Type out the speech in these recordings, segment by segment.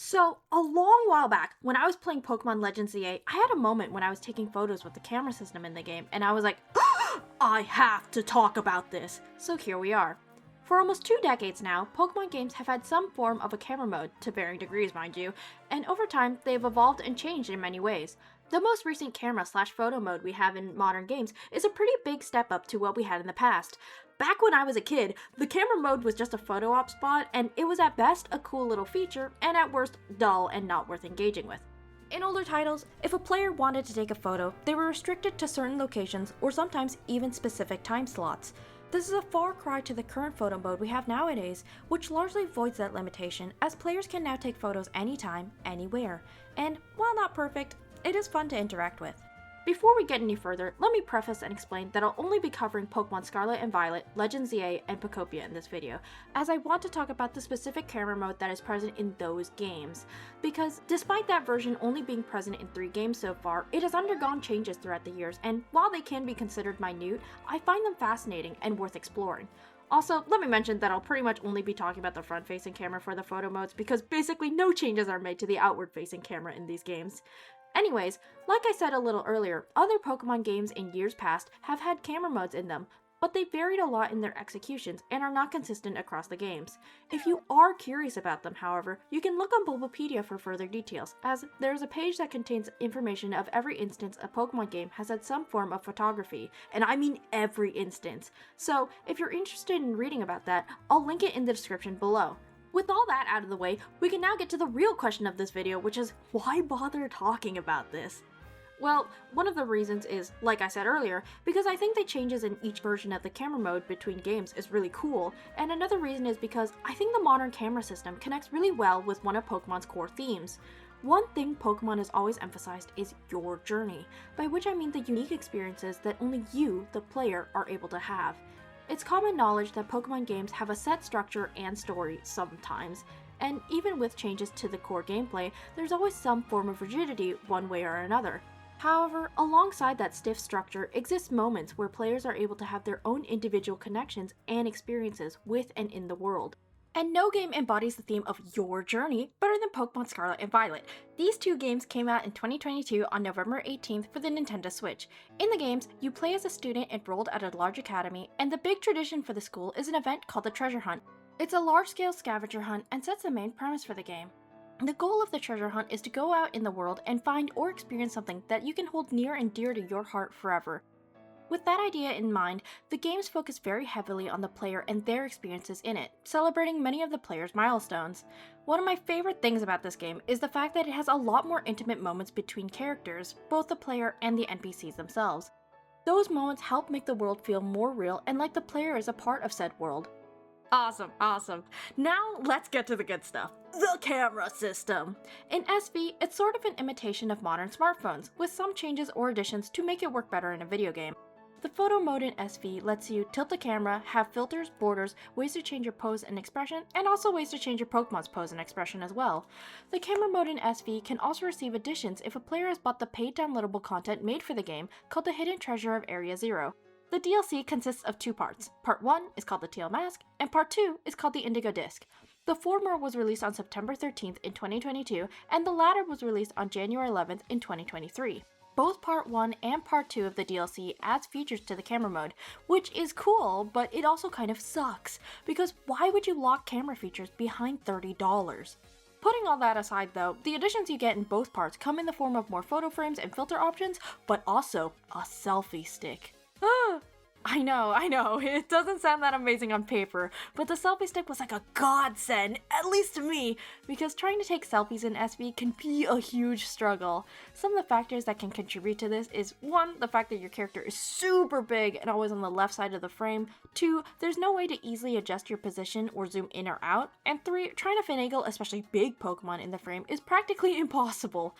So, a long while back, when I was playing Pokemon Legends ZA, I had a moment when I was taking photos with the camera system in the game, and I was like, I have to talk about this! So here we are. For almost 2 decades now, Pokemon games have had some form of a camera mode, to varying degrees mind you, and over time, they've evolved and changed in many ways. The most recent camera/photo mode we have in modern games is a pretty big step up to what we had in the past. Back when I was a kid, the camera mode was just a photo op spot, and it was at best a cool little feature, and at worst, dull and not worth engaging with. In older titles, if a player wanted to take a photo, they were restricted to certain locations or sometimes even specific time slots. This is a far cry to the current photo mode we have nowadays, which largely voids that limitation, as players can now take photos anytime, anywhere, and while not perfect, it is fun to interact with. Before we get any further, let me preface and explain that I'll only be covering Pokemon Scarlet and Violet, Legends ZA, and Pokopia in this video, as I want to talk about the specific camera mode that is present in those games. Because despite that version only being present in 3 games so far, it has undergone changes throughout the years, and while they can be considered minute, I find them fascinating and worth exploring. Also, let me mention that I'll pretty much only be talking about the front-facing camera for the photo modes because basically no changes are made to the outward-facing camera in these games. Anyways, like I said a little earlier, other Pokemon games in years past have had camera modes in them, but they varied a lot in their executions and are not consistent across the games. If you are curious about them, however, you can look on Bulbapedia for further details, as there's a page that contains information of every instance a Pokemon game has had some form of photography, and I mean every instance. So, if you're interested in reading about that, I'll link it in the description below. With all that out of the way, we can now get to the real question of this video, which is, why bother talking about this? Well, one of the reasons is, like I said earlier, because I think the changes in each version of the camera mode between games is really cool, and another reason is because I think the modern camera system connects really well with one of Pokemon's core themes. One thing Pokemon has always emphasized is your journey, by which I mean the unique experiences that only you, the player, are able to have. It's common knowledge that Pokemon games have a set structure and story sometimes, and even with changes to the core gameplay, there's always some form of rigidity one way or another. However, alongside that stiff structure exist moments where players are able to have their own individual connections and experiences with and in the world. And no game embodies the theme of your journey better than Pokemon Scarlet and Violet. These 2 games came out in 2022 on November 18th for the Nintendo Switch. In the games, you play as a student enrolled at a large academy, and the big tradition for the school is an event called the Treasure Hunt. It's a large-scale scavenger hunt and sets the main premise for the game. The goal of the treasure hunt is to go out in the world and find or experience something that you can hold near and dear to your heart forever. With that idea in mind, the games focus very heavily on the player and their experiences in it, celebrating many of the player's milestones. One of my favorite things about this game is the fact that it has a lot more intimate moments between characters, both the player and the NPCs themselves. Those moments help make the world feel more real and like the player is a part of said world. Awesome. Now let's get to the good stuff. The camera system! In SV, it's sort of an imitation of modern smartphones, with some changes or additions to make it work better in a video game. The photo mode in SV lets you tilt the camera, have filters, borders, ways to change your pose and expression, and also ways to change your Pokemon's pose and expression as well. The camera mode in SV can also receive additions if a player has bought the paid downloadable content made for the game called the Hidden Treasure of Area Zero. The DLC consists of 2 parts. Part 1 is called the Teal Mask, and Part 2 is called the Indigo Disc. The former was released on September 13th in 2022, and the latter was released on January 11th in 2023. Both Part 1 and Part 2 of the DLC adds features to the camera mode, which is cool, but it also kind of sucks, because why would you lock camera features behind $30? Putting all that aside though, the additions you get in both parts come in the form of more photo frames and filter options, but also a selfie stick. I know, it doesn't sound that amazing on paper, but the selfie stick was like a godsend, at least to me, because trying to take selfies in SV can be a huge struggle. Some of the factors that can contribute to this is 1, the fact that your character is super big and always on the left side of the frame, 2, there's no way to easily adjust your position or zoom in or out, and 3, trying to finagle especially big Pokemon in the frame is practically impossible.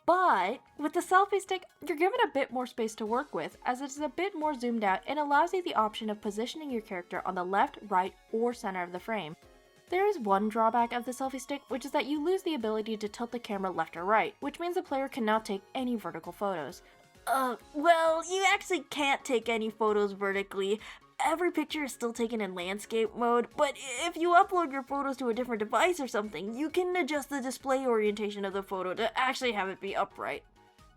But with the selfie stick, you're given a bit more space to work with, as it is a bit more zoomed out and allows you the option of positioning your character on the left, right, or center of the frame. There is one drawback of the selfie stick, which is that you lose the ability to tilt the camera left or right, which means the player cannot take any vertical photos. Well, you actually can't take any photos vertically. every picture is still taken in landscape mode, but if you upload your photos to a different device or something, you can adjust the display orientation of the photo to actually have it be upright.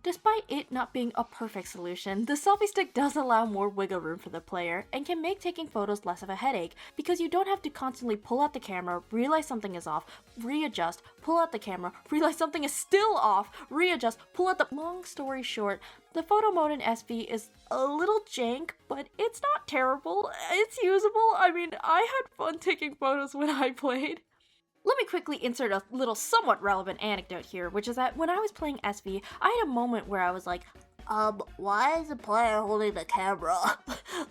Despite it not being a perfect solution, the selfie stick does allow more wiggle room for the player and can make taking photos less of a headache because you don't have to constantly pull out the camera, realize something is off, readjust, pull out the camera, realize something is still off, readjust, pull out the... Long story short, the photo mode in SV is a little jank, but it's not terrible. It's usable. I mean, I had fun taking photos when I played. Let me quickly insert a little somewhat relevant anecdote here, which is that when I was playing SV, I had a moment where I was like, why is the player holding the camera?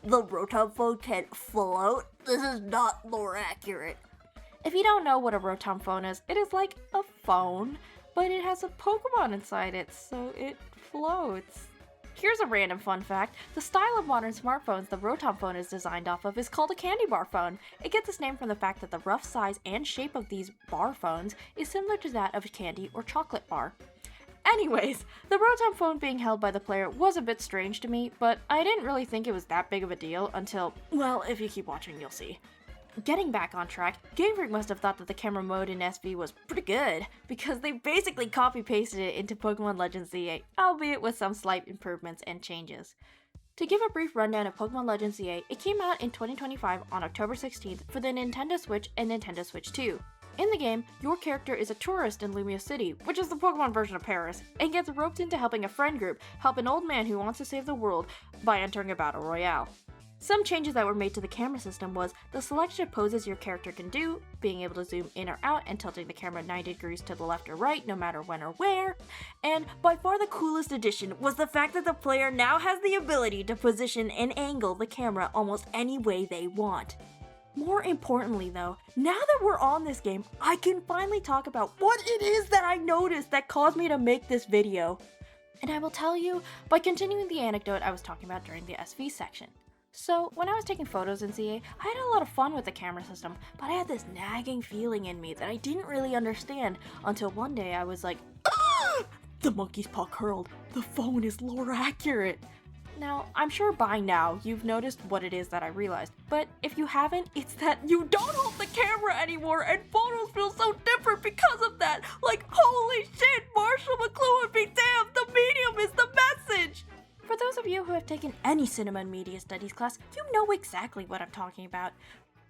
The Rotom phone can't float? This is not lore accurate. If you don't know what a Rotom phone is, it is like a phone, but it has a Pokemon inside it, so it floats. Here's a random fun fact. The style of modern smartphones the Rotom phone is designed off of is called a candy bar phone. It gets its name from the fact that the rough size and shape of these bar phones is similar to that of a candy or chocolate bar. Anyways, the Rotom phone being held by the player was a bit strange to me, but I didn't really think it was that big of a deal until, well, if you keep watching you'll see. Getting back on track, GamersPrey must have thought that the camera mode in SV was pretty good, because they basically copy-pasted it into Pokemon Legends Z8, albeit with some slight improvements and changes. To give a brief rundown of Pokemon Legends Z8, it came out in 2025 on October 16th for the Nintendo Switch and Nintendo Switch 2. In the game, your character is a tourist in Lumia City, which is the Pokemon version of Paris, and gets roped into helping a friend group help an old man who wants to save the world by entering a battle royale. Some changes that were made to the camera system was the selection of poses your character can do, being able to zoom in or out and tilting the camera 90 degrees to the left or right no matter when or where, and by far the coolest addition was the fact that the player now has the ability to position and angle the camera almost any way they want. More importantly though, now that we're on this game, I can finally talk about what it is that I noticed that caused me to make this video. And I will tell you by continuing the anecdote I was talking about during the SV section. So, when I was taking photos in ZA, I had a lot of fun with the camera system, but I had this nagging feeling in me that I didn't really understand until one day I was like, ah! The monkey's paw curled. The phone is lore accurate. Now, I'm sure by now you've noticed what it is that I realized, but if you haven't, it's that you don't hold the camera anymore and photos feel so different because of that. Like, holy shit, Marshall McLuhan be damned, the medium is the message! For those of you who have taken any cinema and media studies class, you know exactly what I'm talking about.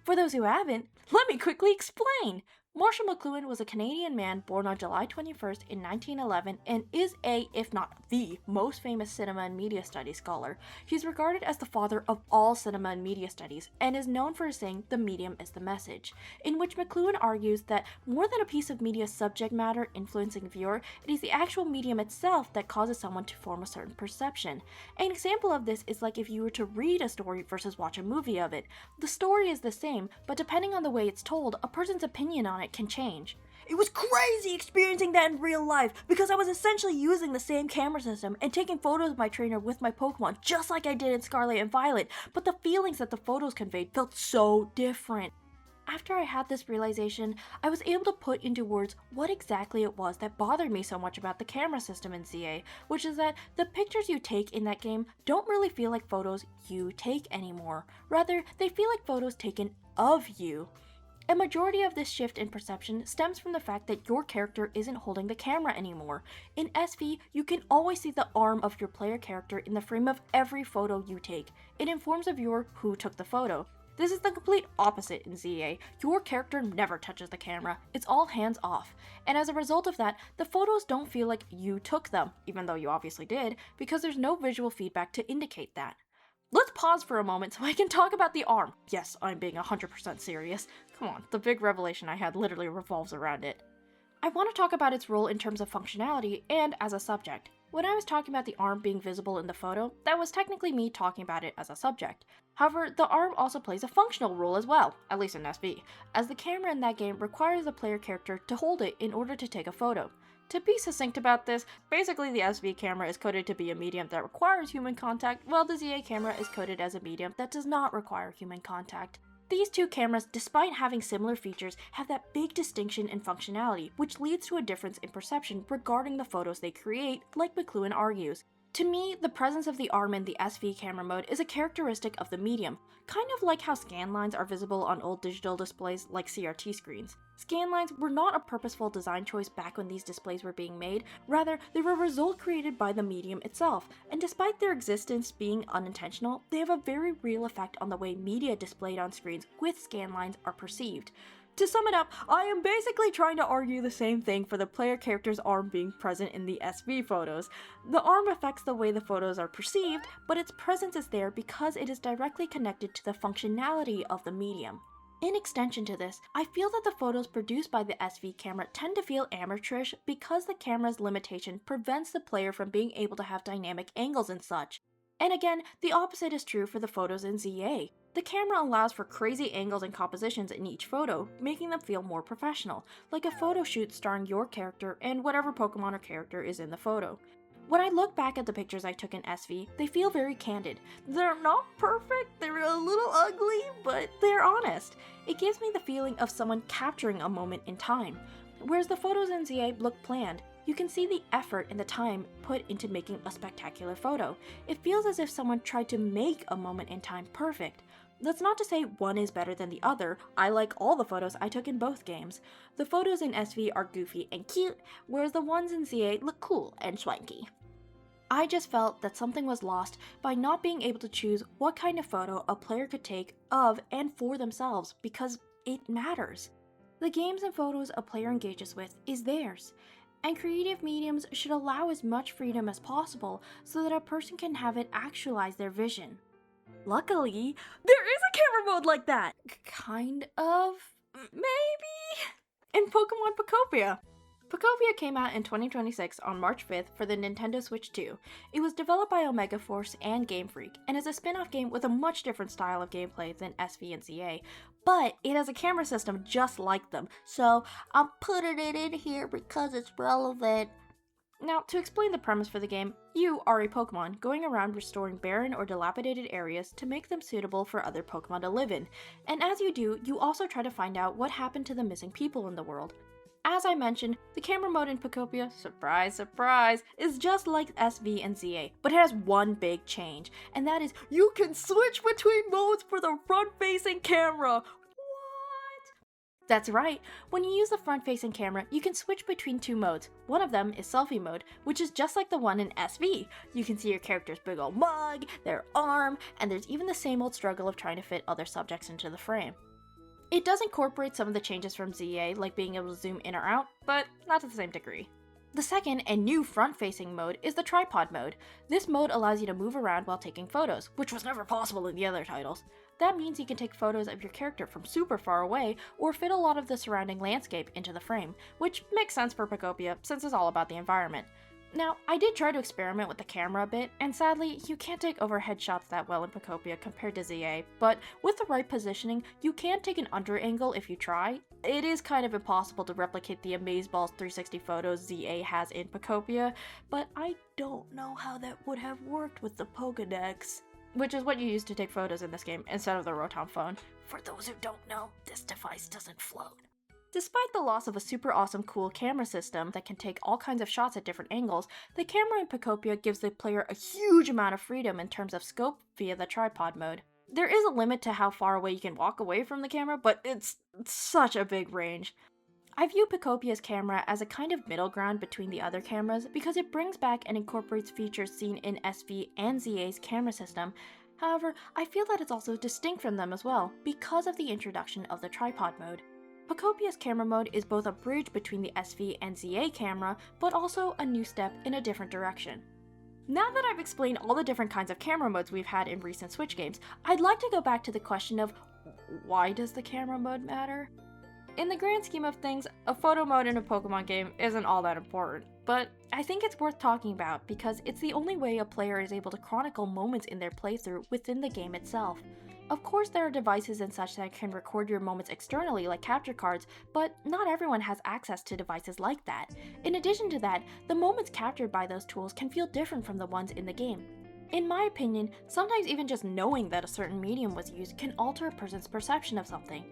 For those who haven't, let me quickly explain. Marshall McLuhan was a Canadian man born on July 21st in 1911 and is a, if not the, most famous cinema and media studies scholar. He's regarded as the father of all cinema and media studies and is known for saying the medium is the message, in which McLuhan argues that more than a piece of media subject matter influencing a viewer, it is the actual medium itself that causes someone to form a certain perception. An example of this is like if you were to read a story versus watch a movie of it. The story is the same, but depending on the way it's told, a person's opinion on it can change. It was crazy experiencing that in real life because I was essentially using the same camera system and taking photos of my trainer with my Pokemon just like I did in Scarlet and Violet, but the feelings that the photos conveyed felt so different. After I had this realization, I was able to put into words what exactly it was that bothered me so much about the camera system in ZA, which is that the pictures you take in that game don't really feel like photos you take anymore. Rather, they feel like photos taken of you. A majority of this shift in perception stems from the fact that your character isn't holding the camera anymore. In SV, you can always see the arm of your player character in the frame of every photo you take. It informs a viewer who took the photo. This is the complete opposite in ZA. Your character never touches the camera, it's all hands off. And as a result of that, the photos don't feel like you took them, even though you obviously did, because there's no visual feedback to indicate that. Let's pause for a moment so I can talk about the arm. Yes, I'm being 100% serious. Come on, the big revelation I had literally revolves around it. I want to talk about its role in terms of functionality and as a subject. When I was talking about the arm being visible in the photo, that was technically me talking about it as a subject. However, the arm also plays a functional role as well, at least in SV, as the camera in that game requires the player character to hold it in order to take a photo. To be succinct about this, basically the SV camera is coded to be a medium that requires human contact, while the ZA camera is coded as a medium that does not require human contact. These two cameras, despite having similar features, have that big distinction in functionality, which leads to a difference in perception regarding the photos they create, like McLuhan argues. To me, the presence of the arm in the SV camera mode is a characteristic of the medium, kind of like how scan lines are visible on old digital displays like CRT screens. Scan lines were not a purposeful design choice back when these displays were being made, rather they were a result created by the medium itself, and despite their existence being unintentional, they have a very real effect on the way media displayed on screens with scan lines are perceived. To sum it up, I am basically trying to argue the same thing for the player character's arm being present in the SV photos. The arm affects the way the photos are perceived, but its presence is there because it is directly connected to the functionality of the medium. In extension to this, I feel that the photos produced by the SV camera tend to feel amateurish because the camera's limitation prevents the player from being able to have dynamic angles and such. And again, the opposite is true for the photos in ZA. The camera allows for crazy angles and compositions in each photo, making them feel more professional, like a photo shoot starring your character and whatever Pokemon or character is in the photo. When I look back at the pictures I took in SV, they feel very candid. They're not perfect, they're a little ugly, but they're honest. It gives me the feeling of someone capturing a moment in time. Whereas the photos in ZA look planned, you can see the effort and the time put into making a spectacular photo. It feels as if someone tried to make a moment in time perfect. That's not to say one is better than the other. I like all the photos I took in both games. The photos in SV are goofy and cute, whereas the ones in ZA look cool and swanky. I just felt that something was lost by not being able to choose what kind of photo a player could take of and for themselves, because it matters. The games and photos a player engages with is theirs, and creative mediums should allow as much freedom as possible so that a person can have it actualize their vision. Luckily, there is a camera mode like that! Kind of? Maybe? In Pokemon Pokopia. Pokopia came out in 2026 on March 5th for the Nintendo Switch 2. It was developed by Omega Force and Game Freak, and is a spin-off game with a much different style of gameplay than SV and ZA, but it has a camera system just like them, so I'm putting it in here because it's relevant. Now, to explain the premise for the game, you are a Pokemon going around restoring barren or dilapidated areas to make them suitable for other Pokemon to live in, and as you do, you also try to find out what happened to the missing people in the world. As I mentioned, the camera mode in Pokopia, surprise surprise, is just like SV and ZA, but it has one big change, and that is you can switch between modes for the front-facing camera! That's right, when you use the front-facing camera, you can switch between two modes. One of them is selfie mode, which is just like the one in SV. You can see your character's big ol' mug, their arm, and there's even the same old struggle of trying to fit other subjects into the frame. It does incorporate some of the changes from ZA, like being able to zoom in or out, but not to the same degree. The second and new front-facing mode is the tripod mode. This mode allows you to move around while taking photos, which was never possible in the other titles. That means you can take photos of your character from super far away, or fit a lot of the surrounding landscape into the frame, which makes sense for Pokopia since it's all about the environment. Now, I did try to experiment with the camera a bit, and sadly, you can't take overhead shots that well in Pokopia compared to ZA, but with the right positioning, you can take an under angle if you try. It is kind of impossible to replicate the Amazeballs 360 photos ZA has in Pokopia, but I don't know how that would have worked with the Pokédex, which is what you use to take photos in this game instead of the Rotom phone. For those who don't know, this device doesn't float. Despite the loss of a super awesome cool camera system that can take all kinds of shots at different angles, the camera in Pokopia gives the player a huge amount of freedom in terms of scope via the tripod mode. There is a limit to how far away you can walk away from the camera, but it's such a big range. I view Pokopia's camera as a kind of middle ground between the other cameras because it brings back and incorporates features seen in SV and ZA's camera system. However, I feel that it's also distinct from them as well because of the introduction of the tripod mode. Pokopia's camera mode is both a bridge between the SV and ZA camera, but also a new step in a different direction. Now that I've explained all the different kinds of camera modes we've had in recent Switch games, I'd like to go back to the question of why does the camera mode matter? In the grand scheme of things, a photo mode in a Pokemon game isn't all that important, but I think it's worth talking about because it's the only way a player is able to chronicle moments in their playthrough within the game itself. Of course, there are devices and such that can record your moments externally like capture cards, but not everyone has access to devices like that. In addition to that, the moments captured by those tools can feel different from the ones in the game. In my opinion, sometimes even just knowing that a certain medium was used can alter a person's perception of something.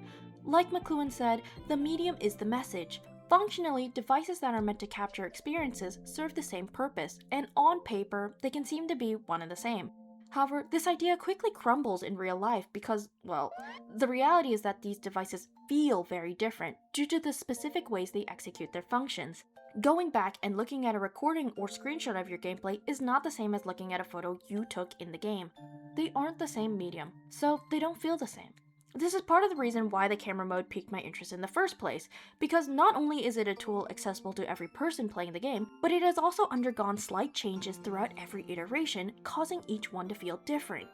Like McLuhan said, the medium is the message. Functionally, devices that are meant to capture experiences serve the same purpose, and on paper, they can seem to be one and the same. However, this idea quickly crumbles in real life because, well, the reality is that these devices feel very different due to the specific ways they execute their functions. Going back and looking at a recording or screenshot of your gameplay is not the same as looking at a photo you took in the game. They aren't the same medium, so they don't feel the same. This is part of the reason why the camera mode piqued my interest in the first place, because not only is it a tool accessible to every person playing the game, but it has also undergone slight changes throughout every iteration, causing each one to feel different.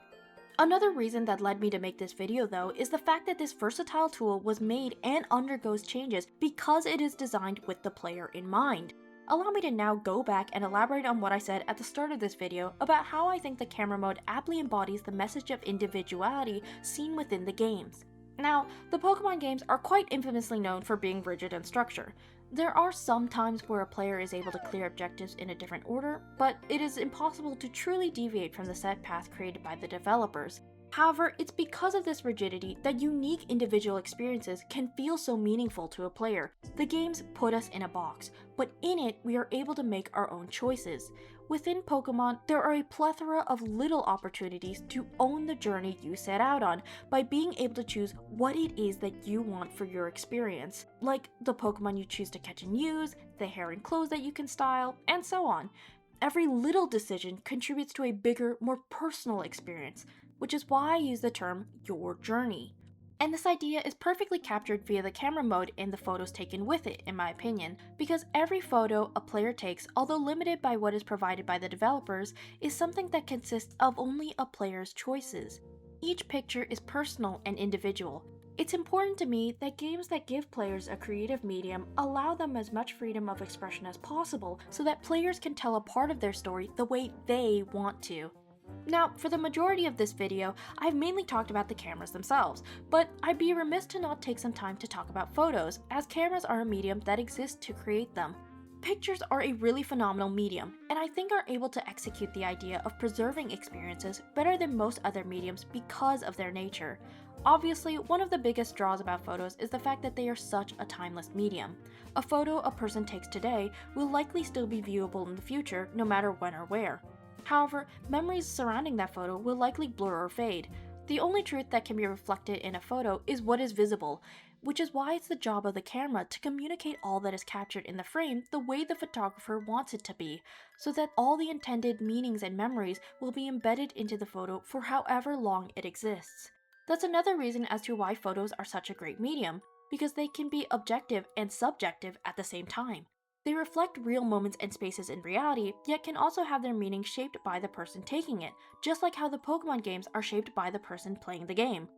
Another reason that led me to make this video though is the fact that this versatile tool was made and undergoes changes because it is designed with the player in mind. Allow me to now go back and elaborate on what I said at the start of this video about how I think the camera mode aptly embodies the message of individuality seen within the games. Now, the Pokemon games are quite infamously known for being rigid in structure. There are some times where a player is able to clear objectives in a different order, but it is impossible to truly deviate from the set path created by the developers. However, it's because of this rigidity that unique individual experiences can feel so meaningful to a player. The games put us in a box, but in it we are able to make our own choices. Within Pokemon, there are a plethora of little opportunities to own the journey you set out on by being able to choose what it is that you want for your experience, like the Pokemon you choose to catch and use, the hair and clothes that you can style, and so on. Every little decision contributes to a bigger, more personal experience, which is why I use the term your journey. And this idea is perfectly captured via the camera mode and the photos taken with it, in my opinion, because every photo a player takes, although limited by what is provided by the developers, is something that consists of only a player's choices. Each picture is personal and individual. It's important to me that games that give players a creative medium allow them as much freedom of expression as possible so that players can tell a part of their story the way they want to. Now, for the majority of this video, I've mainly talked about the cameras themselves, but I'd be remiss to not take some time to talk about photos, as cameras are a medium that exists to create them. Pictures are a really phenomenal medium, and I think are able to execute the idea of preserving experiences better than most other mediums because of their nature. Obviously, one of the biggest draws about photos is the fact that they are such a timeless medium. A photo a person takes today will likely still be viewable in the future, no matter when or where. However, memories surrounding that photo will likely blur or fade. The only truth that can be reflected in a photo is what is visible, which is why it's the job of the camera to communicate all that is captured in the frame the way the photographer wants it to be, so that all the intended meanings and memories will be embedded into the photo for however long it exists. That's another reason as to why photos are such a great medium, because they can be objective and subjective at the same time. They reflect real moments and spaces in reality, yet can also have their meaning shaped by the person taking it, just like how the Pokemon games are shaped by the person playing the game.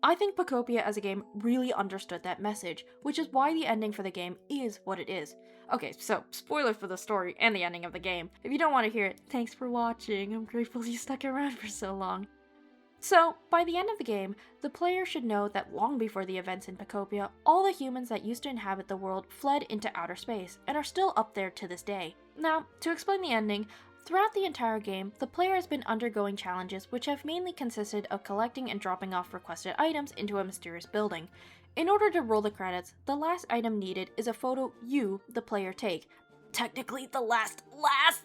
I think Pokopia as a game really understood that message, which is why the ending for the game is what it is. Okay, so spoiler for the story and the ending of the game. If you don't want to hear it, thanks for watching. I'm grateful you stuck around for so long. So, by the end of the game, the player should know that long before the events in Pokopia, all the humans that used to inhabit the world fled into outer space, and are still up there to this day. Now, to explain the ending, throughout the entire game, the player has been undergoing challenges which have mainly consisted of collecting and dropping off requested items into a mysterious building. In order to roll the credits, the last item needed is a photo you, the player, take. Technically, the last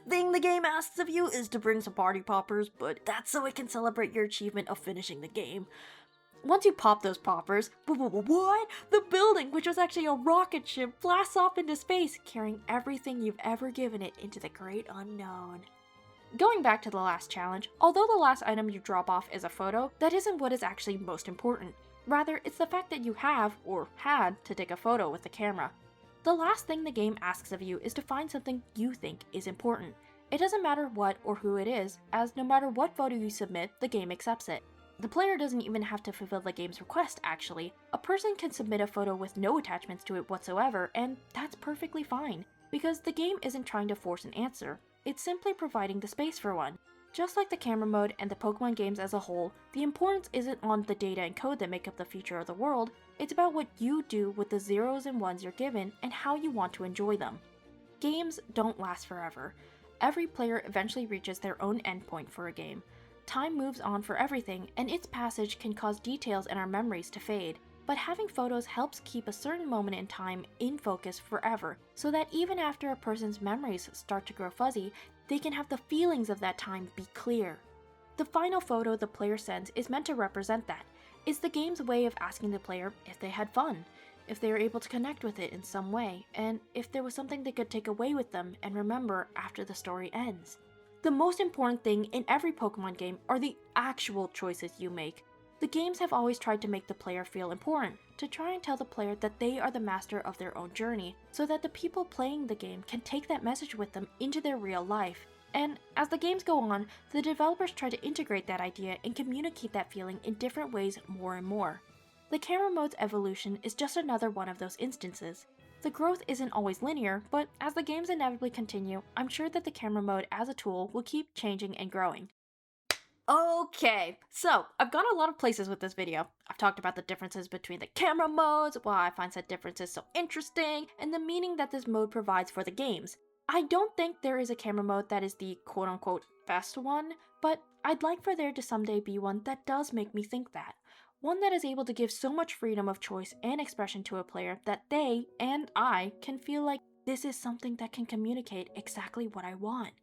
thing the game asks of you is to bring some party poppers, but that's so it can celebrate your achievement of finishing the game. Once you pop those poppers, what? The building, which was actually a rocket ship, blasts off into space, carrying everything you've ever given it into the great unknown. Going back to the last challenge, although the last item you drop off is a photo, that isn't what is actually most important. Rather, it's the fact that you have, or had, to take a photo with the camera. The last thing the game asks of you is to find something you think is important. It doesn't matter what or who it is, as no matter what photo you submit, the game accepts it. The player doesn't even have to fulfill the game's request, actually. A person can submit a photo with no attachments to it whatsoever, and that's perfectly fine, because the game isn't trying to force an answer. It's simply providing the space for one. Just like the camera mode and the Pokemon games as a whole, the importance isn't on the data and code that make up the future of the world, it's about what you do with the zeros and ones you're given and how you want to enjoy them. Games don't last forever. Every player eventually reaches their own endpoint for a game. Time moves on for everything, and its passage can cause details in our memories to fade. But having photos helps keep a certain moment in time in focus forever, so that even after a person's memories start to grow fuzzy, they can have the feelings of that time be clear. The final photo the player sends is meant to represent that. It's the game's way of asking the player if they had fun, if they were able to connect with it in some way, and if there was something they could take away with them and remember after the story ends. The most important thing in every Pokemon game are the actual choices you make. The games have always tried to make the player feel important, to try and tell the player that they are the master of their own journey, so that the people playing the game can take that message with them into their real life. And as the games go on, the developers try to integrate that idea and communicate that feeling in different ways more and more. The camera mode's evolution is just another one of those instances. The growth isn't always linear, but as the games inevitably continue, I'm sure that the camera mode as a tool will keep changing and growing. Okay, so I've gone a lot of places with this video. I've talked about the differences between the camera modes, why I find said differences so interesting, and the meaning that this mode provides for the games. I don't think there is a camera mode that is the quote-unquote best one, but I'd like for there to someday be one that does make me think that. One that is able to give so much freedom of choice and expression to a player that they, and I, can feel like this is something that can communicate exactly what I want.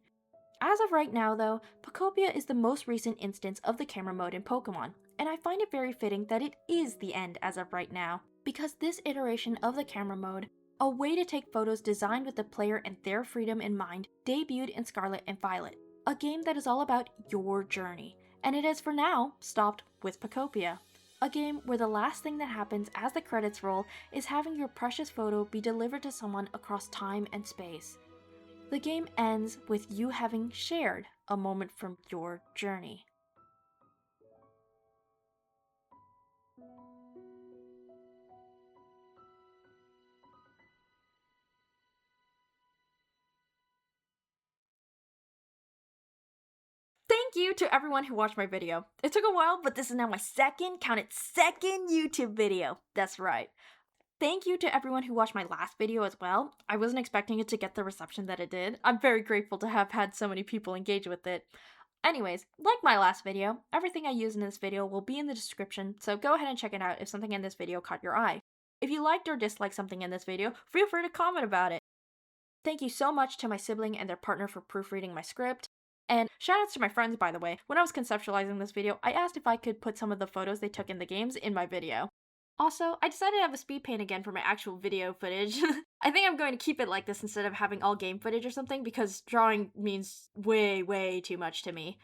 As of right now though, Pokopia is the most recent instance of the camera mode in Pokemon, and I find it very fitting that it is the end as of right now, because this iteration of the camera mode, a way to take photos designed with the player and their freedom in mind, debuted in Scarlet and Violet, a game that is all about your journey, and it has for now stopped with Pokopia. A game where the last thing that happens as the credits roll is having your precious photo be delivered to someone across time and space. The game ends with you having shared a moment from your journey. Thank you to everyone who watched my video. It took a while, but this is now my second YouTube video. That's right. Thank you to everyone who watched my last video as well. I wasn't expecting it to get the reception that it did. I'm very grateful to have had so many people engage with it. Anyways, like my last video, everything I use in this video will be in the description, so go ahead and check it out if something in this video caught your eye. If you liked or disliked something in this video, feel free to comment about it. Thank you so much to my sibling and their partner for proofreading my script. And shoutouts to my friends, by the way. When I was conceptualizing this video, I asked if I could put some of the photos they took in the games in my video. Also, I decided to have a speed paint again for my actual video footage. I think I'm going to keep it like this instead of having all game footage or something, because drawing means way too much to me.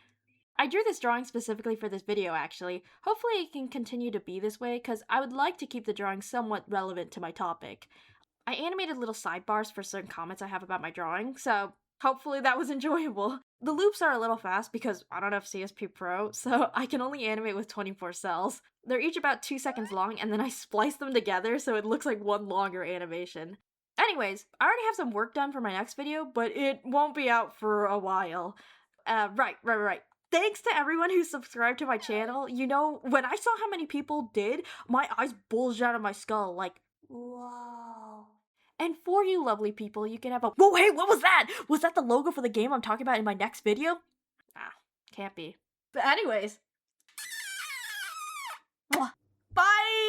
I drew this drawing specifically for this video, actually. Hopefully it can continue to be this way, because I would like to keep the drawing somewhat relevant to my topic. I animated little sidebars for certain comments I have about my drawing, so hopefully that was enjoyable. The loops are a little fast because I don't have CSP Pro, so I can only animate with 24 cells. They're each about 2 seconds long, and then I splice them together so it looks like one longer animation. Anyways, I already have some work done for my next video, but it won't be out for a while. Right. Thanks to everyone who subscribed to my channel. You know, when I saw how many people did, my eyes bulged out of my skull, like, wow. And for you lovely people, you can have a— whoa, hey, what was that? Was that the logo for the game I'm talking about in my next video? Ah, can't be. But anyways.